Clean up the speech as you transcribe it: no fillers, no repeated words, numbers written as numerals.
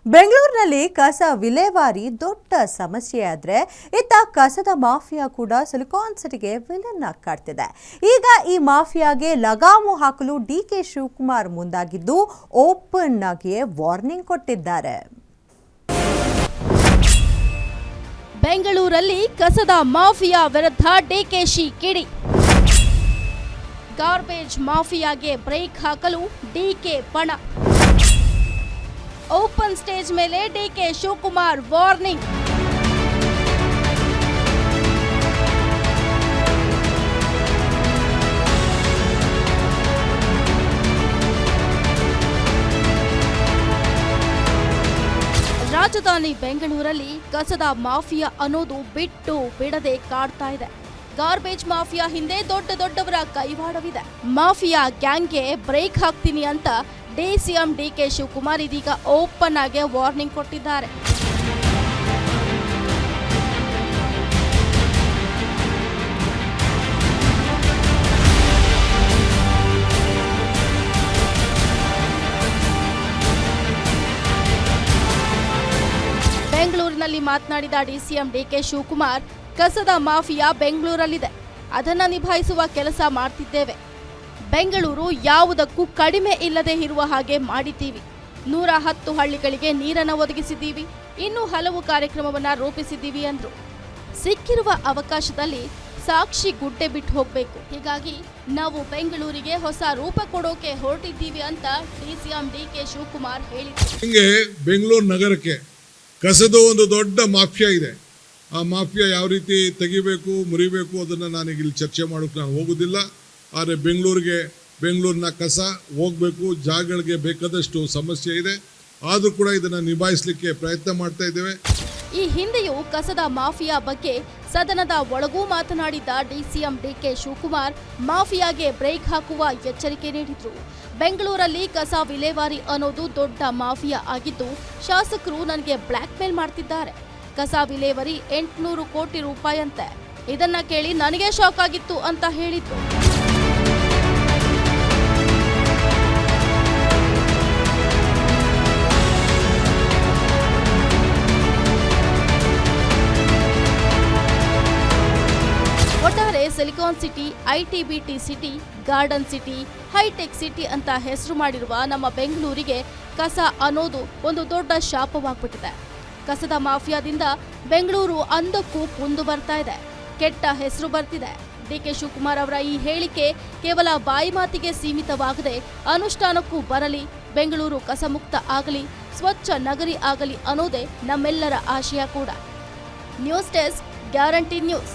ಬೆಂಗಳೂರಿನಲ್ಲಿ ಕಸ ವಿಲೇವಾರಿ ದೊಡ್ಡ ಸಮಸ್ಯೆಯಾದರೆ ಇತ್ತ ಕಸದ ಮಾಫಿಯಾ ಕೂಡ ಸಿಲಿಕಾನ್ ಸಿಟಿಗೆ ವಿಲನ್ ಆಗಿ ಕಾಡ್ತಿದೆ. ಈಗ ಈ ಮಾಫಿಯಾಗೆ ಲಗಾಮು ಹಾಕಲು ಡಿಕೆ ಶಿವಕುಮಾರ್ ಮುಂದಾಗಿದ್ದು ಓಪನ್ ಆಗಿಯೇ ವಾರ್ನಿಂಗ್ ಕೊಟ್ಟಿದ್ದಾರೆ. ಬೆಂಗಳೂರಲ್ಲಿ ಕಸದ ಮಾಫಿಯಾ ವಿರುದ್ಧ ಡಿಕೆಶಿ ಕಿಡಿ. ಗಾರ್ಬೇಜ್ ಮಾಫಿಯಾಗೆ ಬ್ರೇಕ್ ಹಾಕಲು ಡಿಕೆ ಪಣ. ಓಪನ್ ಸ್ಟೇಜ್ ಮೇಲೆ ಡಿಕೆ ಶಿವಕುಮಾರ್ ವಾರ್ನಿಂಗ್. ರಾಜಧಾನಿ ಬೆಂಗಳೂರಲ್ಲಿ ಕಸದ ಮಾಫಿಯಾ ಅನ್ನೋದು ಬಿಟ್ಟು ಬಿಡದೆ ಕಾಡ್ತಾ ಇದೆ. ಗಾರ್ಬೇಜ್ ಮಾಫಿಯಾ ಹಿಂದೆ ದೊಡ್ಡವರ ಕೈವಾಡವಿದೆ. ಮಾಫಿಯಾ ಗ್ಯಾಂಗ್ಗೆ ಬ್ರೇಕ್ ಹಾಕ್ತೀನಿ ಅಂತ ಸಿಎಂ ಡಿಕೆ ಶಿವಕುಮಾರ್ ಇದೀಗ ಓಪನ್ ಆಗಿ ವಾರ್ನಿಂಗ್ ಕೊಟ್ಟಿದ್ದಾರೆ. ಬೆಂಗಳೂರಿನಲ್ಲಿ ಮಾತನಾಡಿದ ಸಿಎಂ ಡಿಕೆ ಶಿವಕುಮಾರ್, ಕಸದ ಮಾಫಿಯಾ ಬೆಂಗಳೂರಲ್ಲಿದೆ, ಅದನ್ನು ನಿಭಾಯಿಸುವ ಕೆಲಸ ಮಾಡ್ತಿದ್ದೇವೆ. ಬೆಂಗಳೂರು ಯಾವುದಕ್ಕೂ ಕಡಿಮೆ ಇಲ್ಲದೆ ಇರುವ ಹಾಗೆ ಮಾಡಿದ್ದೀವಿ. 110 ಹಳ್ಳಿಗಳಿಗೆ ನೀರನ್ನು ಒದಗಿಸಿದ್ದೀವಿ. ಇನ್ನೂ ಹಲವು ಕಾರ್ಯಕ್ರಮವನ್ನು ರೂಪಿಸಿದ್ದೀವಿ ಅಂದ್ರು. ಸಿಕ್ಕಿರುವ ಅವಕಾಶದಲ್ಲಿ ಸಾಕ್ಷಿ ಗುಡ್ಡೆ ಬಿಟ್ಟು ಹೋಗಬೇಕು. ಹೀಗಾಗಿ ನಾವು ಬೆಂಗಳೂರಿಗೆ ಹೊಸ ರೂಪ ಕೊಡೋಕೆ ಹೊರಟಿದ್ದೀವಿ ಅಂತ ಸಿಎಂ ಡಿಕೆ ಶಿವಕುಮಾರ್ ಹೇಳಿದರು. ಹಿಂಗೆ ಬೆಂಗಳೂರು ನಗರಕ್ಕೆ ಕಸದ ಒಂದು ದೊಡ್ಡ ಮಾಫಿಯಾ ಇದೆ. ಆ ಮಾಫಿಯಾ ಯಾವ ರೀತಿ ತೆಗಿಬೇಕು ಮುರಿಬೇಕು ಅದನ್ನು ನಾನೀಗ ಇಲ್ಲಿ ಚರ್ಚೆ ಮಾಡೋಕೆ ನಾನು ಹೋಗೋದಿಲ್ಲ. ಆದರೆ ಬೆಂಗಳೂರಿನ ಕಸ ಹೋಗಬೇಕು, ಜಾಗಗಳಿಗೆ ಬೇಕಾದಷ್ಟು ಸಮಸ್ಯೆ ಇದೆ. ಆದರೂ ಕೂಡ ಇದನ್ನು ನಿಭಾಯಿಸಲಿಕ್ಕೆ ಪ್ರಯತ್ನ ಮಾಡ್ತಾ ಇದ್ದೇವೆ. ಈ ಹಿಂದೆಯೂ ಕಸದ ಮಾಫಿಯಾ ಬಗ್ಗೆ ಸದನದ ಒಳಗೂ ಮಾತನಾಡಿದ್ದ ಸಿಎಂ ಡಿಕೆ ಶಿವಕುಮಾರ್ ಮಾಫಿಯಾಗೆ ಬ್ರೇಕ್ ಹಾಕುವ ಎಚ್ಚರಿಕೆ ನೀಡಿದ್ರು. ಬೆಂಗಳೂರಲ್ಲಿ ಕಸ ವಿಲೇವಾರಿ ಅನ್ನೋದು ದೊಡ್ಡ ಮಾಫಿಯಾ ಆಗಿದ್ದು, ಶಾಸಕರು ನನಗೆ ಬ್ಲ್ಯಾಕ್ ಮೇಲ್ ಮಾಡ್ತಿದ್ದಾರೆ. ಕಸ ವಿಲೇವಾರಿ 800 ಕೋಟಿ ರೂಪಾಯಿ ಅಂತೆ. ಇದನ್ನ ಕೇಳಿ ನನಗೆ ಶಾಕ್ ಆಗಿತ್ತು ಅಂತ ಹೇಳಿದ್ರು. ಒಟ್ಟಾರೆ silicon city, IT BT city, garden city, hitech city ಅಂತ ಹೆಸರು ಮಾಡಿರುವ ನಮ್ಮ ಬೆಂಗಳೂರಿಗೆ ಕಸ ಅನ್ನೋದು ಒಂದು ದೊಡ್ಡ ಶಾಪವಾಗ್ಬಿಟ್ಟಿದೆ. ಕಸದ ಮಾಫಿಯಾದಿಂದ ಬೆಂಗಳೂರು ಅಂದಕ್ಕೂ ಕುಂದು ಬರ್ತಾ ಇದೆ, ಕೆಟ್ಟ ಹೆಸರು ಬರ್ತಿದೆ. ಡಿಕೆ ಶಿವಕುಮಾರ್ ಅವರ ಈ ಹೇಳಿಕೆ ಕೇವಲ ಬಾಯಿ ಮಾತಿಗೆ ಸೀಮಿತವಾಗದೆ ಅನುಷ್ಠಾನಕ್ಕೂ ಬರಲಿ, ಬೆಂಗಳೂರು ಕಸಮುಕ್ತ ಆಗಲಿ, ಸ್ವಚ್ಛ ನಗರಿ ಆಗಲಿ ಅನ್ನೋದೇ ನಮ್ಮೆಲ್ಲರ ಆಶಯ ಕೂಡ. News desk, guarantee news.